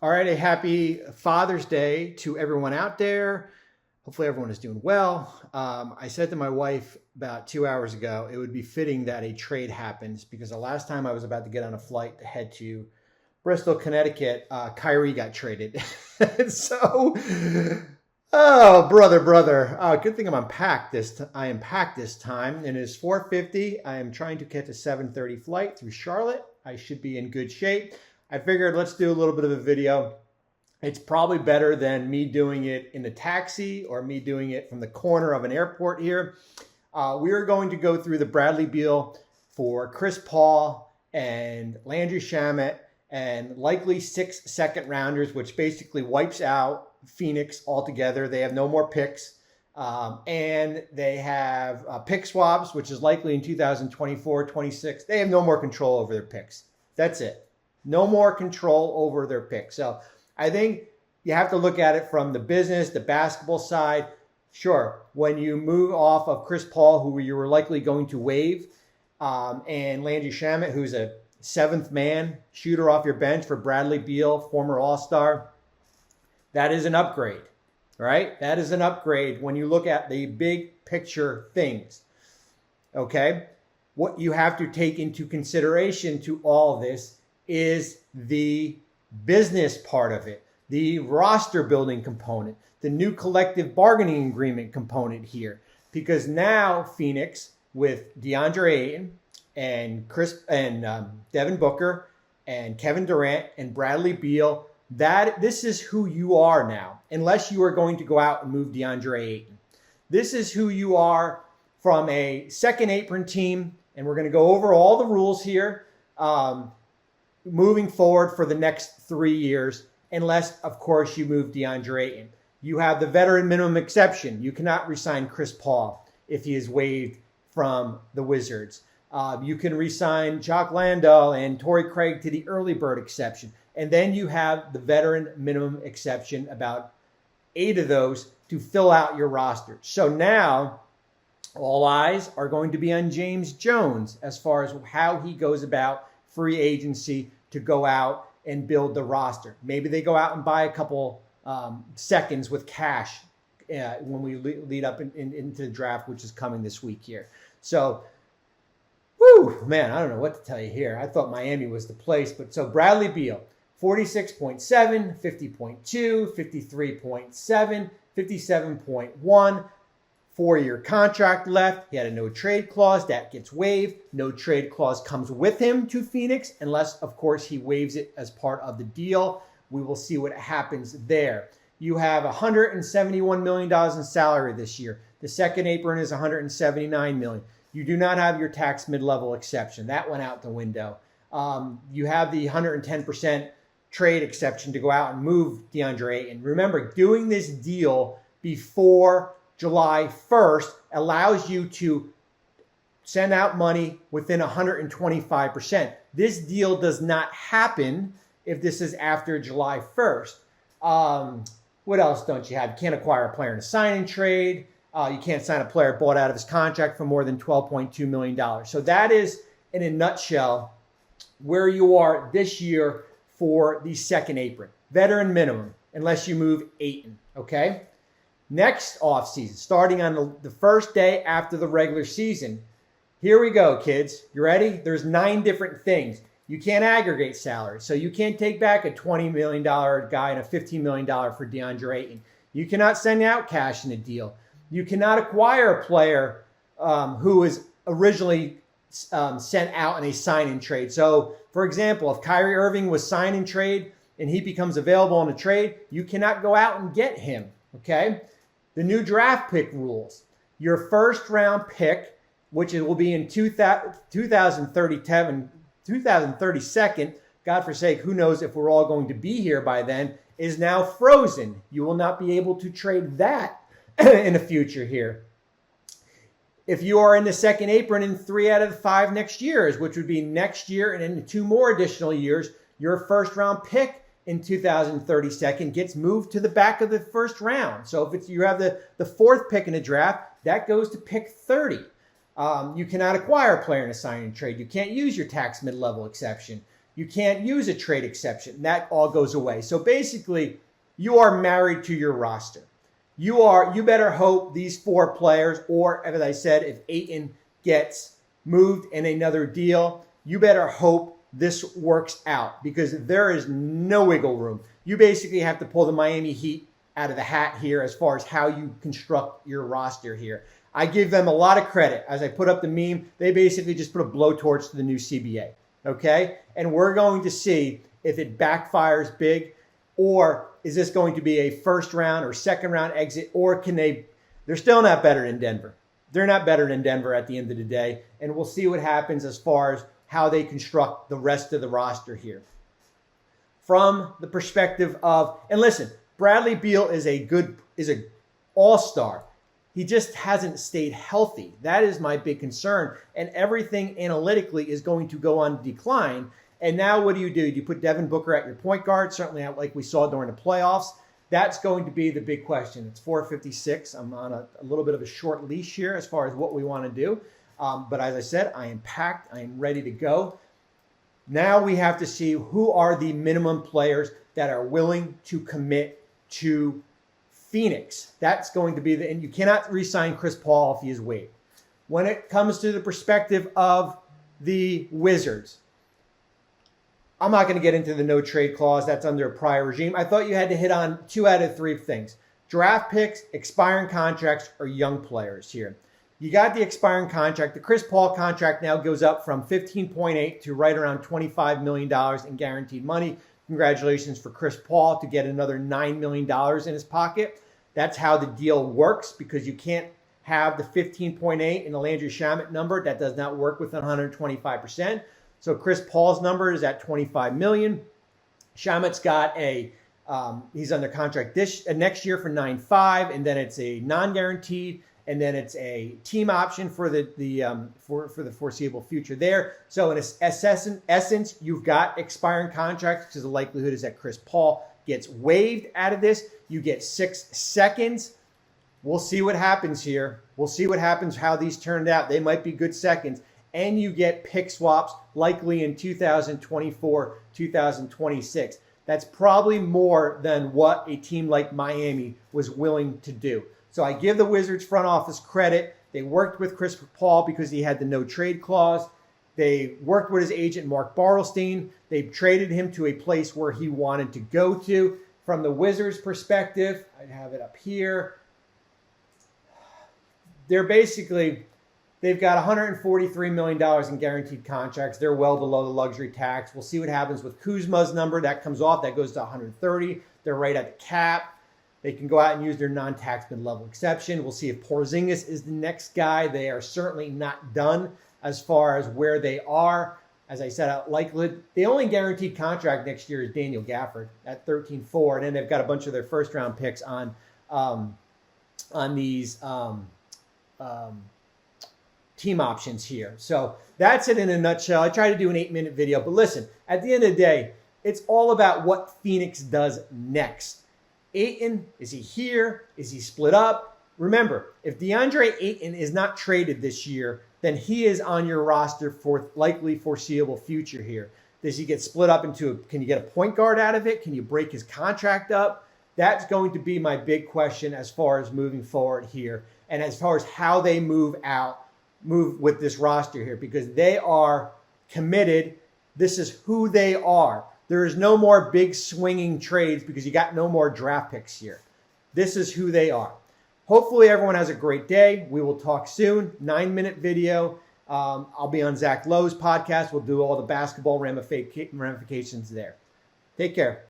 All right, a happy Father's Day to everyone out there. Hopefully everyone is doing well. I said to my wife about 2 hours ago, it would be fitting that a trade happens because the last time I was about to get on a flight to head to Bristol, Connecticut, Kyrie got traded. So, oh, brother. Good thing I am packed this time. It is 4:50. I am trying to catch a 7:30 flight through Charlotte. I should be in good shape. I figured let's do a little bit of a video. It's probably better than me doing it in the taxi or me doing it from the corner of an airport here. We are going to go through the Bradley Beal for Chris Paul and Landry Shamet and likely 6 second rounders, which basically wipes out Phoenix altogether. They have no more picks. And they have pick swaps, which is likely in 2024, 26. They have no more control over their picks. That's it. No more control over their picks. So I think you have to look at it from the business, the basketball side. Sure, when you move off of Chris Paul, who you were likely going to waive, and Landry Shamet, who's a 7th man shooter off your bench for Bradley Beal, former All-Star, that is an upgrade, right? That is an upgrade when you look at the big picture things, okay? What you have to take into consideration to all of this is the business part of it, the roster building component, the new collective bargaining agreement component here. Because now Phoenix, with DeAndre Ayton and Devin Booker and Kevin Durant and Bradley Beal, this is who you are now, unless you are going to go out and move DeAndre Ayton. This is who you are from a second apron team, and we're going to go over all the rules here. Moving forward for the next 3 years, unless, of course, you move DeAndre Ayton. You have the veteran minimum exception. You cannot re-sign Chris Paul if he is waived from the Wizards. You can re-sign Jock Landale and Torrey Craig to the early bird exception. And then you have the veteran minimum exception, about 8 of those, to fill out your roster. So now all eyes are going to be on James Jones as far as how he goes about free agency to go out and build the roster. Maybe they go out and buy a couple seconds with cash when we lead up into the draft, which is coming this week here. So, man, I don't know what to tell you here. I thought Miami was the place. But so Bradley Beal, 46.7, 50.2, 53.7, 57.1. 4-year contract left. He had a no trade clause that gets waived. No trade clause comes with him to Phoenix unless, of course, he waives it as part of the deal. We will see what happens there. You have $171 million in salary this year. The second apron is $179 million. You do not have your tax mid-level exception. That went out the window. You have the 110% trade exception to go out and move DeAndre Ayton. Remember, doing this deal before July 1st allows you to send out money within 125%. This deal does not happen if this is after July 1st. What else don't you have? You can't acquire a player in a sign-in trade. You can't sign a player bought out of his contract for more than $12.2 million. So that is, in a nutshell, where you are this year for the second apron. Veteran minimum, unless you move Ayton, okay? Next offseason, starting on the first day after the regular season. Here we go, kids. You ready? There's 9 different things. You can't aggregate salary. So you can't take back a $20 million guy and a $15 million for DeAndre Ayton. You cannot send out cash in a deal. You cannot acquire a player who was originally sent out in a sign-in trade. So, for example, if Kyrie Irving was sign and trade and he becomes available in a trade, you cannot go out and get him, okay? The new draft pick rules. Your first round pick, which it will be in 2032, God forsake, who knows if we're all going to be here by then, is now frozen. You will not be able to trade that in the future here. If you are in the second apron in 3 out of the 5 next years, which would be next year and in 2 more additional years, your first round pick in 2032 gets moved to the back of the first round. So if you have the 4th pick in the draft, that goes to pick 30. You cannot acquire a player in a signing trade. You can't use your tax mid-level exception. you can't use a trade exception. That all goes away. So basically, you are married to your roster. You better hope these 4 players, or as I said, if Ayton gets moved in another deal, you better hope this works out, because there is no wiggle room. You basically have to pull the Miami Heat out of the hat here as far as how you construct your roster here. I give them a lot of credit. As I put up the meme, they basically just put a blowtorch to the new CBA, okay? And we're going to see if it backfires big, or is this going to be a first round or second round exit, or can they're still not better than Denver. They're not better than Denver at the end of the day, and we'll see what happens as far as how they construct the rest of the roster here. From the perspective of, and listen, Bradley Beal is an all-star. He just hasn't stayed healthy. That is my big concern. And everything analytically is going to go on decline. And now what do? Do you put Devin Booker at your point guard? Certainly like we saw during the playoffs. That's going to be the big question. It's 4:56. I'm on a little bit of a short leash here as far as what we want to do. But as I said, I am packed. I am ready to go. Now we have to see who are the minimum players that are willing to commit to Phoenix. That's going to be and you cannot re-sign Chris Paul if he is waived. When it comes to the perspective of the Wizards, I'm not going to get into the no trade clause. That's under a prior regime. I thought you had to hit on 2 out of 3 things. Draft picks, expiring contracts, or young players here. You got the expiring contract. The Chris Paul contract now goes up from $15.8 to right around $25 million in guaranteed money. Congratulations for Chris Paul to get another $9 million in his pocket. That's how the deal works, because you can't have the 15.8 in the Landry Shamet number. That does not work with 125%. So Chris Paul's number is at $25 million. Shamet's got he's under contract next year for $9.5, and then it's a non-guaranteed, and then it's a team option for the foreseeable future there. So in essence, you've got expiring contracts, because the likelihood is that Chris Paul gets waived out of this. You get 6 seconds. We'll see what happens here. We'll see what happens, how these turned out. They might be good seconds. And you get pick swaps likely in 2024, 2026. That's probably more than what a team like Miami was willing to do. So I give the Wizards front office credit. They worked with Chris Paul because he had the no trade clause. They worked with his agent, Mark Bartelstein. They traded him to a place where he wanted to go to. From the Wizards' perspective, I have it up here. They've got $143 million in guaranteed contracts. They're well below the luxury tax. We'll see what happens with Kuzma's number. That comes off. That goes to 130. They're right at the cap. They can go out and use their non-taxman level exception. We'll see if Porzingis is the next guy. They are certainly not done as far as where they are. As I said, likelihood, the only guaranteed contract next year is Daniel Gafford at 13-4. And then they've got a bunch of their first-round picks on these team options here. So that's it in a nutshell. I try to do an 8-minute video, but listen, at the end of the day, it's all about what Phoenix does next. Ayton, is he here? Is he split up? Remember, if DeAndre Ayton is not traded this year, then he is on your roster for likely foreseeable future here. Does he get split up can you get a point guard out of it? Can you break his contract up? That's going to be my big question as far as moving forward here, and as far as how they move with this roster here, because they are committed. This is who they are. There is no more big swinging trades because you got no more draft picks here. This is who they are. Hopefully everyone has a great day. We will talk soon. 9-minute video. I'll be on Zach Lowe's podcast. We'll do all the basketball ramifications there. Take care.